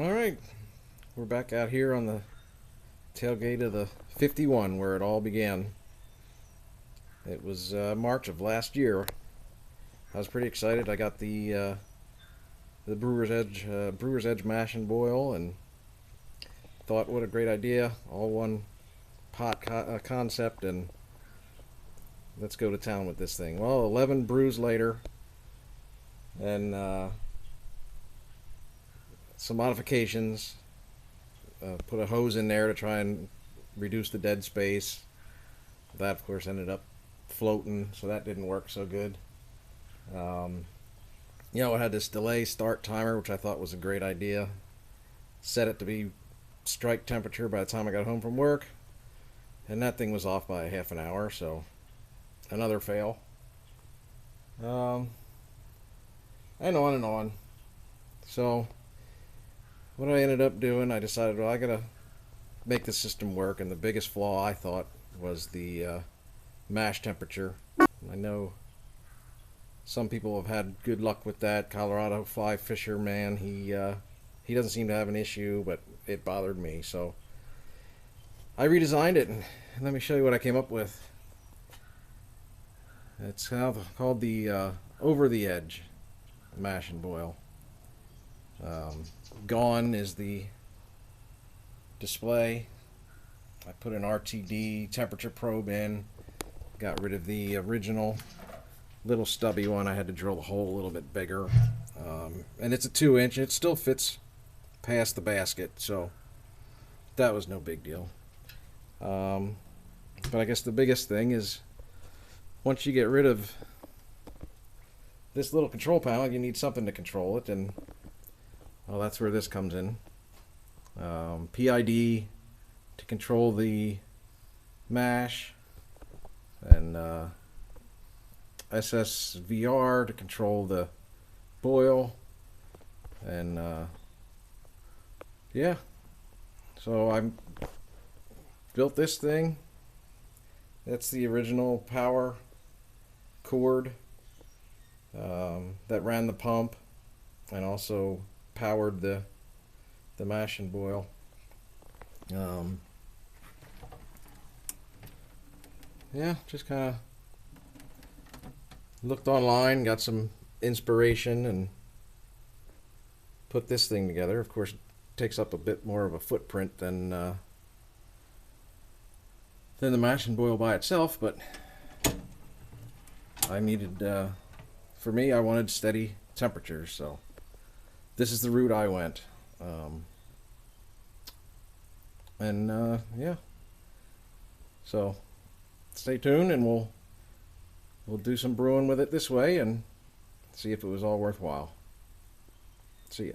All right, we're back out here on the tailgate of the 51 where it all began. It was March of last year. I was pretty excited. I got the Brewer's Edge mash and boil, and thought what a great idea, all one pot concept, and let's go to town with this thing. Well, 11 brews later, and some modifications. Put a hose in there to try and reduce the dead space. That, of course, ended up floating, so that didn't work so good. Um, it had this delay start timer, which I thought was a great idea. Set it to be strike temperature by the time I got home from work, and that thing was off by a half an hour, so another fail. Um, and on and on. So, what I ended up doing, I decided, well, I gotta make the system work, and the biggest flaw I thought was the mash temperature. I know some people have had good luck with that. Colorado Fly Fisher man, he doesn't seem to have an issue, but it bothered me. So I redesigned it, and let me show you what I came up with. It's called the Over the Edge mash and boil. Gone is the display. I put an RTD temperature probe in, got rid of the original little stubby one. I had to drill the hole a little bit bigger, and it's a 2-inch. It still fits past the basket, so that was no big deal. But I guess the biggest thing is once you get rid of this little control panel, you need something to control it, and well, that's where this comes in. PID to control the mash, and SSVR to control the boil, and yeah. So I built this thing. That's the original power cord that ran the pump and also powered the mash and boil. Yeah, just kind of looked online, got some inspiration, and put this thing together. Of course, it takes up a bit more of a footprint than the mash and boil by itself, but I needed, for me, I wanted steady temperatures, so this is the route I went. Yeah, so stay tuned, and we'll do some brewing with it this way and see if it was all worthwhile. See ya.